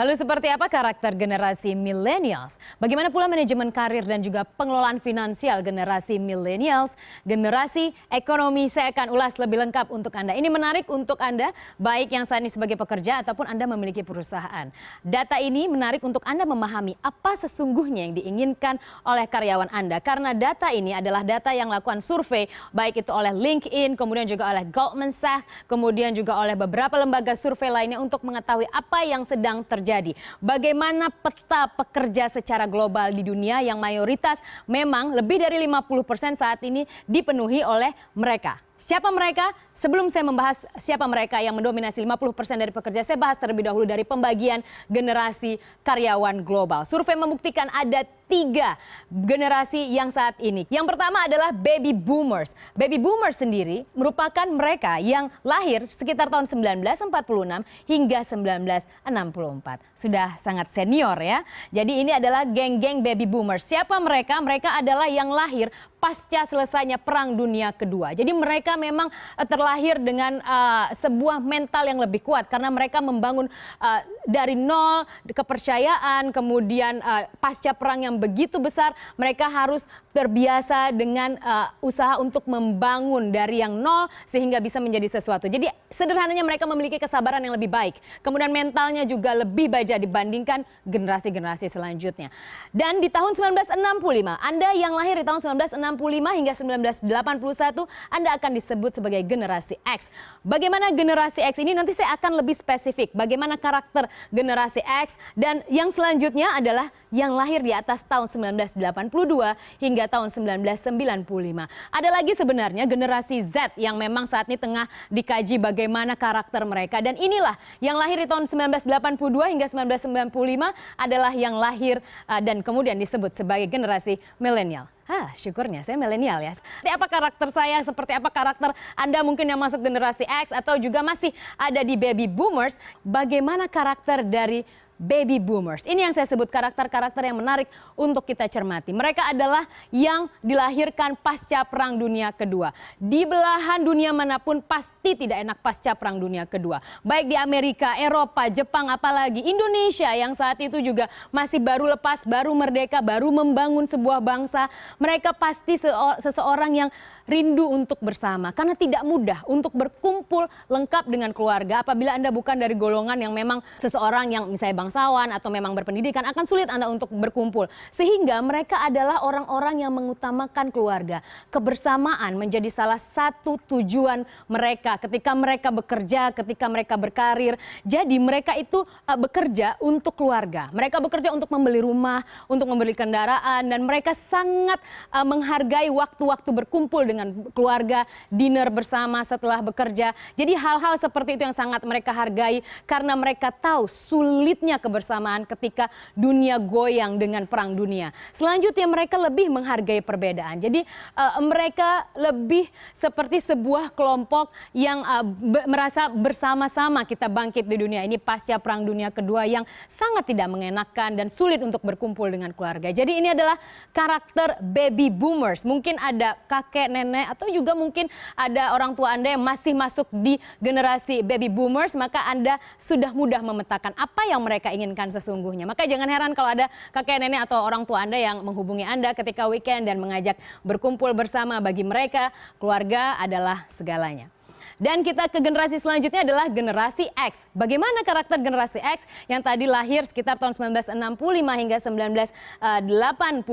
Lalu seperti apa karakter generasi millennials? Bagaimana pula manajemen karir dan juga pengelolaan finansial generasi millennials? Generasi ekonomi saya akan ulas lebih lengkap untuk Anda. Ini menarik untuk Anda, baik yang saat ini sebagai pekerja ataupun Anda memiliki perusahaan. Data ini menarik untuk Anda memahami apa sesungguhnya yang diinginkan oleh karyawan Anda. Karena data ini adalah data yang lakukan survei, baik itu oleh LinkedIn, kemudian juga oleh Goldman Sachs, kemudian juga oleh beberapa lembaga survei lainnya untuk mengetahui apa yang sedang terjadi. Bagaimana peta pekerja secara global di dunia yang mayoritas memang lebih dari 50% saat ini dipenuhi oleh mereka. Siapa mereka? Sebelum saya membahas siapa mereka yang mendominasi 50% dari pekerja, saya bahas terlebih dahulu dari pembagian generasi karyawan global. Survei membuktikan ada 3 generasi yang saat ini. Yang pertama adalah baby boomers. Baby boomers sendiri merupakan mereka yang lahir sekitar tahun 1946 hingga 1964. Sudah sangat senior ya. Jadi ini adalah geng-geng baby boomers. Siapa mereka? Mereka adalah yang lahir pasca selesainya Perang Dunia Kedua. Jadi mereka memang terlahir dengan sebuah mental yang lebih kuat karena mereka membangun dari nol kepercayaan, kemudian pasca perang yang begitu besar mereka harus terbiasa dengan usaha untuk membangun dari yang nol sehingga bisa menjadi sesuatu. Jadi sederhananya mereka memiliki kesabaran yang lebih baik. Kemudian mentalnya juga lebih baja dibandingkan generasi-generasi selanjutnya. Dan di tahun 1965, Anda yang lahir di tahun 1965 hingga 1981, Anda akan disebut sebagai generasi X. Bagaimana generasi X ini nanti saya akan lebih spesifik. Bagaimana karakter generasi X dan yang selanjutnya adalah yang lahir di atas tahun 1982 hingga tahun 1995. Ada lagi sebenarnya generasi Z yang memang saat ini tengah dikaji bagaimana karakter mereka. Dan inilah yang lahir di tahun 1982 hingga 1995 adalah yang lahir dan kemudian disebut sebagai generasi milenial. Syukurnya saya milenial ya. Seperti apa karakter saya, seperti apa karakter Anda mungkin yang masuk generasi X atau juga masih ada di baby boomers. Bagaimana karakter dari baby boomers? Ini yang saya sebut karakter-karakter yang menarik untuk kita cermati. Mereka adalah yang dilahirkan pasca Perang Dunia Kedua. Di belahan dunia manapun pasti tidak enak pasca Perang Dunia Kedua. Baik di Amerika, Eropa, Jepang, apalagi Indonesia yang saat itu juga masih baru lepas, baru merdeka, baru membangun sebuah bangsa. Mereka pasti seseorang yang rindu untuk bersama karena tidak mudah untuk berkumpul lengkap dengan keluarga. Apabila Anda bukan dari golongan yang memang seseorang yang misalnya bangsawan atau memang berpendidikan, akan sulit Anda untuk berkumpul. Sehingga mereka adalah orang-orang yang mengutamakan keluarga. Kebersamaan menjadi salah satu tujuan mereka ketika mereka bekerja, ketika mereka berkarir. Jadi mereka itu bekerja untuk keluarga. Mereka bekerja untuk membeli rumah, untuk membeli kendaraan, dan mereka sangat menghargai waktu-waktu berkumpul dengan keluarga, dinner bersama setelah bekerja. Jadi hal-hal seperti itu yang sangat mereka hargai karena mereka tahu sulitnya kebersamaan ketika dunia goyang dengan perang dunia. Selanjutnya mereka lebih menghargai perbedaan. Jadi mereka lebih seperti sebuah kelompok yang merasa bersama-sama kita bangkit di dunia ini pasca Perang Dunia Kedua yang sangat tidak mengenakan dan sulit untuk berkumpul dengan keluarga. Jadi ini adalah karakter baby boomers. Mungkin ada kakek, nenek, atau juga mungkin ada orang tua Anda yang masih masuk di generasi baby boomers, maka Anda sudah mudah memetakan apa yang mereka inginkan sesungguhnya. Maka jangan heran kalau ada kakek, nenek, atau orang tua Anda yang menghubungi Anda ketika weekend dan mengajak berkumpul bersama. Bagi mereka, keluarga adalah segalanya. Dan kita ke generasi selanjutnya adalah generasi X. Bagaimana karakter generasi X yang tadi lahir sekitar tahun 1965 hingga 1982,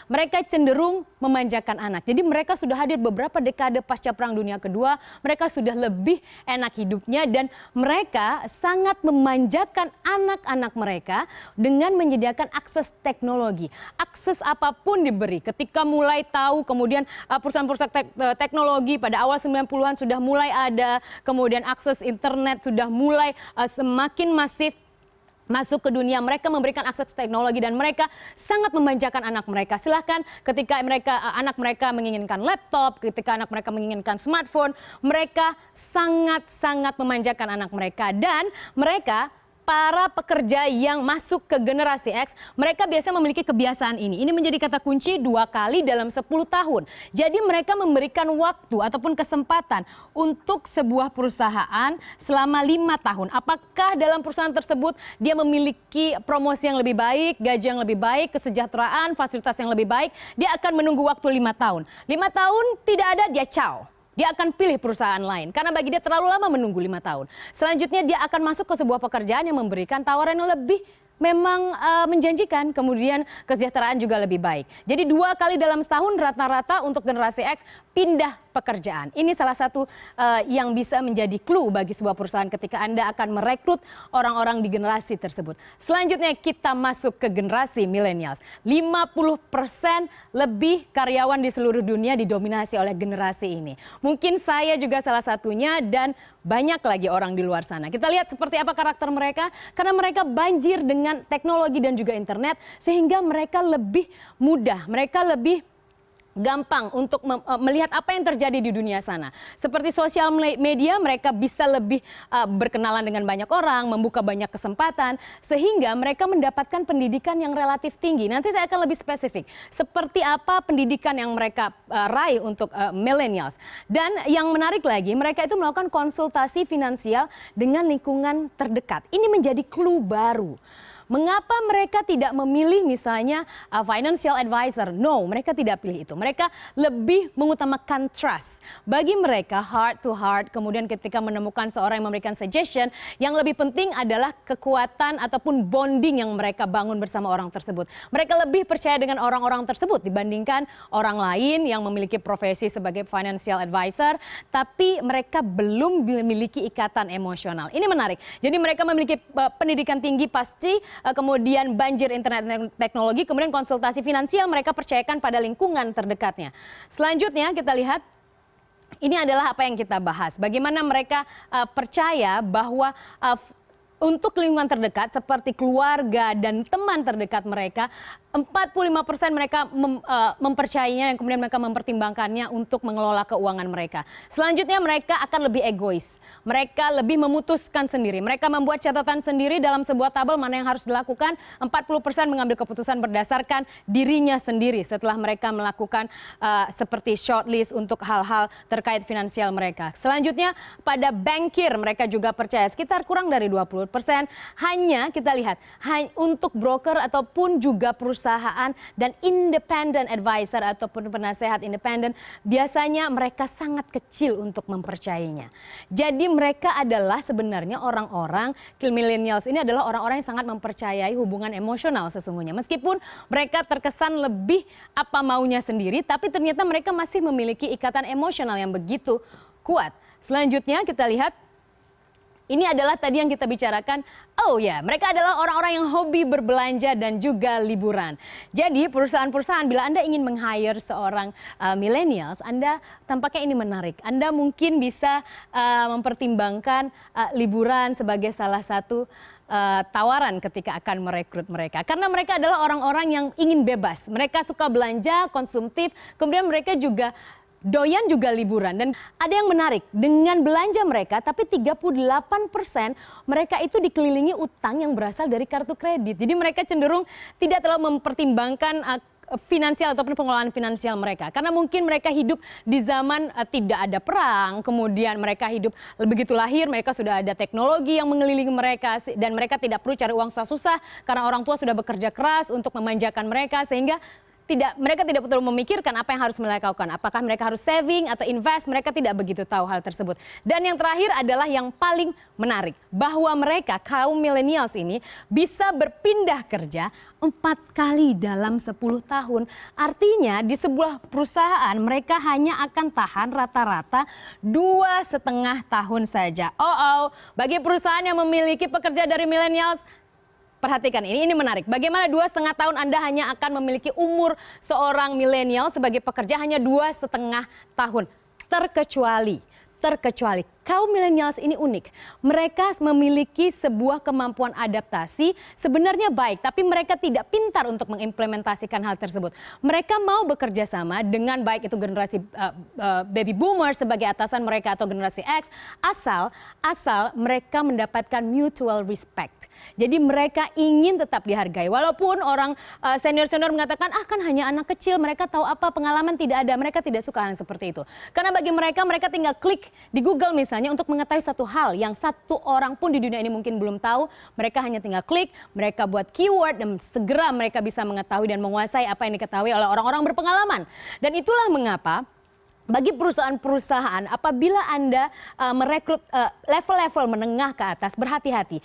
mereka cenderung memanjakan anak. Jadi mereka sudah hadir beberapa dekade pasca Perang Dunia Kedua, mereka sudah lebih enak hidupnya dan mereka sangat memanjakan anak-anak mereka dengan menyediakan akses teknologi. Akses apapun diberi. Ketika mulai tahu, kemudian perusahaan-perusahaan teknologi pada awal 90-an sudah mulai ada, kemudian akses internet sudah mulai semakin masif masuk ke dunia. Mereka memberikan akses teknologi dan mereka sangat memanjakan anak mereka. Silahkan ketika anak mereka menginginkan laptop, ketika anak mereka menginginkan smartphone, mereka sangat-sangat memanjakan anak mereka dan mereka para pekerja yang masuk ke generasi X, mereka biasanya memiliki kebiasaan ini. Ini menjadi kata kunci 2 kali dalam 10 tahun. Jadi mereka memberikan waktu ataupun kesempatan untuk sebuah perusahaan selama 5 tahun. Apakah dalam perusahaan tersebut dia memiliki promosi yang lebih baik, gaji yang lebih baik, kesejahteraan, fasilitas yang lebih baik, dia akan menunggu waktu 5 tahun. 5 tahun tidak ada, dia ciao. Dia akan pilih perusahaan lain karena bagi dia terlalu lama menunggu 5 tahun. Selanjutnya dia akan masuk ke sebuah pekerjaan yang memberikan tawaran yang lebih memang menjanjikan, kemudian kesejahteraan juga lebih baik. Jadi 2 kali dalam setahun rata-rata untuk generasi X pindah pekerjaan. Ini salah satu yang bisa menjadi clue bagi sebuah perusahaan ketika Anda akan merekrut orang-orang di generasi tersebut. Selanjutnya kita masuk ke generasi millennials. 50% lebih karyawan di seluruh dunia didominasi oleh generasi ini. Mungkin saya juga salah satunya dan banyak lagi orang di luar sana. Kita lihat seperti apa karakter mereka karena mereka banjir dengan teknologi dan juga internet sehingga mereka lebih mudah, mereka lebih gampang untuk melihat apa yang terjadi di dunia sana. Seperti sosial media, mereka bisa lebih berkenalan dengan banyak orang, membuka banyak kesempatan, sehingga mereka mendapatkan pendidikan yang relatif tinggi. Nanti saya akan lebih spesifik. Seperti apa pendidikan yang mereka raih untuk millennials. Dan yang menarik lagi, mereka itu melakukan konsultasi finansial dengan lingkungan terdekat. Ini menjadi clue baru. Mengapa mereka tidak memilih misalnya financial advisor? No, mereka tidak pilih itu. Mereka lebih mengutamakan trust. Bagi mereka heart to heart, kemudian ketika menemukan seorang yang memberikan suggestion, yang lebih penting adalah kekuatan ataupun bonding yang mereka bangun bersama orang tersebut. Mereka lebih percaya dengan orang-orang tersebut dibandingkan orang lain yang memiliki profesi sebagai financial advisor, tapi mereka belum memiliki ikatan emosional. Ini menarik. Jadi mereka memiliki pendidikan tinggi pasti, kemudian banjir internet teknologi, kemudian konsultasi finansial mereka percayakan pada lingkungan terdekatnya. Selanjutnya kita lihat, ini adalah apa yang kita bahas. Bagaimana mereka percaya bahwa untuk lingkungan terdekat seperti keluarga dan teman terdekat mereka, 45% mereka mempercayainya dan kemudian mereka mempertimbangkannya untuk mengelola keuangan mereka. Selanjutnya mereka akan lebih egois. Mereka lebih memutuskan sendiri. Mereka membuat catatan sendiri dalam sebuah tabel mana yang harus dilakukan. 40% mengambil keputusan berdasarkan dirinya sendiri setelah mereka melakukan seperti shortlist untuk hal-hal terkait finansial mereka. Selanjutnya pada bankir mereka juga percaya sekitar kurang dari 20%. Hanya kita lihat untuk broker ataupun juga perusahaan dan independent advisor ataupun penasehat independen, biasanya mereka sangat kecil untuk mempercayainya. Jadi mereka adalah sebenarnya orang-orang millennials ini adalah orang-orang yang sangat mempercayai hubungan emosional sesungguhnya. Meskipun mereka terkesan lebih apa maunya sendiri, tapi ternyata mereka masih memiliki ikatan emosional yang begitu kuat. Selanjutnya kita lihat, ini adalah tadi yang kita bicarakan. Oh ya, mereka adalah orang-orang yang hobi berbelanja dan juga liburan. Jadi perusahaan-perusahaan bila Anda ingin meng-hire seorang millennials, Anda tampaknya ini menarik. Anda mungkin bisa mempertimbangkan liburan sebagai salah satu tawaran ketika akan merekrut mereka. Karena mereka adalah orang-orang yang ingin bebas. Mereka suka belanja, konsumtif, kemudian mereka juga doyan juga liburan. Dan ada yang menarik, dengan belanja mereka, tapi 38% mereka itu dikelilingi utang yang berasal dari kartu kredit. Jadi mereka cenderung tidak terlalu mempertimbangkan finansial ataupun pengelolaan finansial mereka. Karena mungkin mereka hidup di zaman tidak ada perang, kemudian mereka hidup begitu lahir, mereka sudah ada teknologi yang mengelilingi mereka, dan mereka tidak perlu cari uang susah-susah karena orang tua sudah bekerja keras untuk memanjakan mereka, sehingga mereka tidak perlu memikirkan apa yang harus mereka lakukan. Apakah mereka harus saving atau invest, mereka tidak begitu tahu hal tersebut. Dan yang terakhir adalah yang paling menarik, bahwa mereka kaum millennials ini bisa berpindah kerja 4 kali dalam 10 tahun. Artinya di sebuah perusahaan mereka hanya akan tahan rata-rata 2,5 tahun saja. Bagi perusahaan yang memiliki pekerja dari millennials, perhatikan ini menarik. Bagaimana 2,5 tahun Anda hanya akan memiliki umur seorang milenial sebagai pekerja hanya 2,5 tahun. Terkecuali kaum millennials ini unik. Mereka memiliki sebuah kemampuan adaptasi sebenarnya baik, tapi mereka tidak pintar untuk mengimplementasikan hal tersebut. Mereka mau bekerja sama dengan baik itu generasi baby boomer sebagai atasan mereka atau generasi X, asal mereka mendapatkan mutual respect. Jadi mereka ingin tetap dihargai. Walaupun orang senior-senior mengatakan, kan hanya anak kecil, mereka tahu apa, pengalaman tidak ada. Mereka tidak suka hal seperti itu. Karena bagi mereka tinggal klik di Google misalnya untuk mengetahui satu hal yang satu orang pun di dunia ini mungkin belum tahu. Mereka hanya tinggal klik, mereka buat keyword, dan segera mereka bisa mengetahui dan menguasai apa yang diketahui oleh orang-orang berpengalaman. Dan itulah mengapa bagi perusahaan-perusahaan, apabila Anda merekrut level-level menengah ke atas, berhati-hati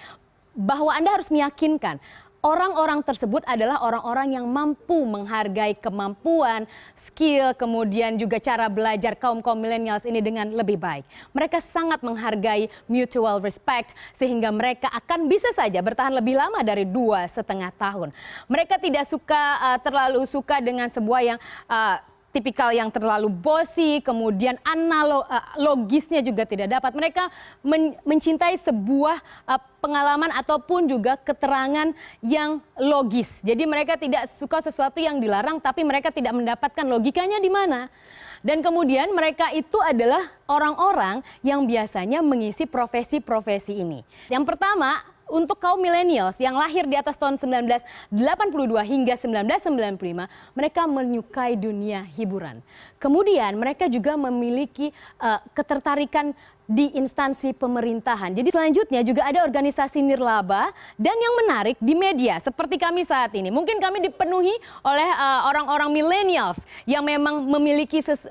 bahwa Anda harus meyakinkan orang-orang tersebut adalah orang-orang yang mampu menghargai kemampuan, skill, kemudian juga cara belajar kaum-kaum millennials ini dengan lebih baik. Mereka sangat menghargai mutual respect sehingga mereka akan bisa saja bertahan lebih lama dari 2,5 tahun. Mereka tidak terlalu suka dengan sebuah yang tipikal yang terlalu bossy, kemudian logisnya juga tidak dapat. Mereka mencintai sebuah pengalaman ataupun juga keterangan yang logis. Jadi mereka tidak suka sesuatu yang dilarang, tapi mereka tidak mendapatkan logikanya di mana. Dan kemudian mereka itu adalah orang-orang yang biasanya mengisi profesi-profesi ini. Yang pertama, untuk kaum millennials yang lahir di atas tahun 1982 hingga 1995, mereka menyukai dunia hiburan. Kemudian mereka juga memiliki ketertarikan di instansi pemerintahan. Jadi selanjutnya juga ada organisasi nirlaba dan yang menarik di media seperti kami saat ini. Mungkin kami dipenuhi oleh orang-orang millennials yang memang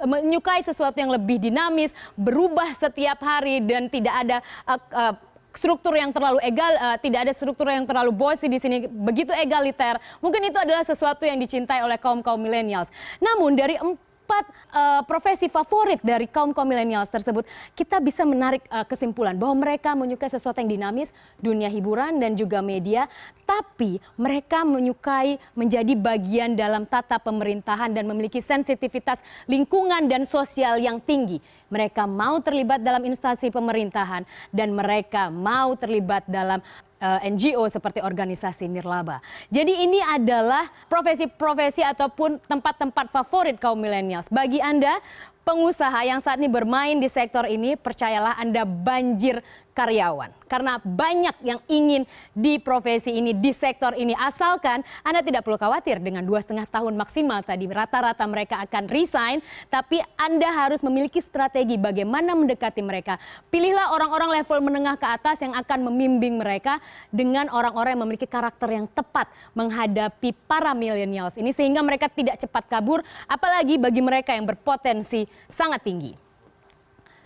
menyukai sesuatu yang lebih dinamis, berubah setiap hari dan tidak ada struktur yang terlalu tidak ada struktur yang terlalu bossy di sini, begitu egaliter. Mungkin itu adalah sesuatu yang dicintai oleh kaum-kaum millennials. Namun dari 4 profesi favorit dari kaum-kaum millennials tersebut, kita bisa menarik kesimpulan bahwa mereka menyukai sesuatu yang dinamis, dunia hiburan dan juga media, tapi mereka menyukai menjadi bagian dalam tata pemerintahan dan memiliki sensitivitas lingkungan dan sosial yang tinggi. Mereka mau terlibat dalam instansi pemerintahan dan mereka mau terlibat dalam NGO seperti organisasi nirlaba. Jadi ini adalah profesi-profesi ataupun tempat-tempat favorit kaum millennials. Bagi Anda pengusaha yang saat ini bermain di sektor ini, percayalah Anda banjir karyawan. Karena banyak yang ingin di profesi ini, di sektor ini. Asalkan Anda tidak perlu khawatir dengan 2,5 tahun maksimal tadi. Rata-rata mereka akan resign, tapi Anda harus memiliki strategi bagaimana mendekati mereka. Pilihlah orang-orang level menengah ke atas yang akan membimbing mereka dengan orang-orang yang memiliki karakter yang tepat menghadapi para millennials ini. Sehingga mereka tidak cepat kabur, apalagi bagi mereka yang berpotensi sangat tinggi.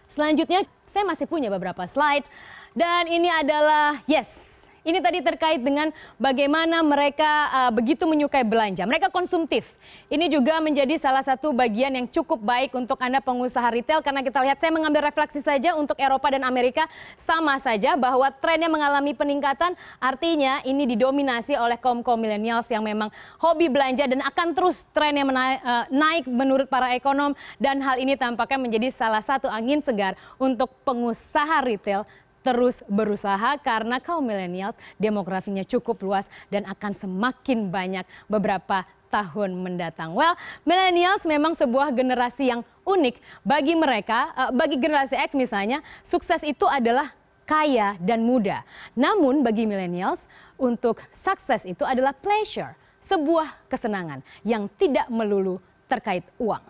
Selanjutnya, saya masih punya beberapa slide dan ini adalah ini tadi terkait dengan bagaimana mereka begitu menyukai belanja. Mereka konsumtif. Ini juga menjadi salah satu bagian yang cukup baik untuk Anda pengusaha retail karena kita lihat, saya mengambil refleksi saja untuk Eropa dan Amerika sama saja bahwa trennya mengalami peningkatan. Artinya ini didominasi oleh kaum-kaum millennials yang memang hobi belanja dan akan terus trennya naik menurut para ekonom, dan hal ini tampaknya menjadi salah satu angin segar untuk pengusaha retail terus berusaha karena kaum millennials demografinya cukup luas dan akan semakin banyak beberapa tahun mendatang. Well, millennials memang sebuah generasi yang unik. Bagi mereka, bagi generasi X misalnya, sukses itu adalah kaya dan muda. Namun bagi millennials, untuk sukses itu adalah pleasure, sebuah kesenangan yang tidak melulu terkait uang.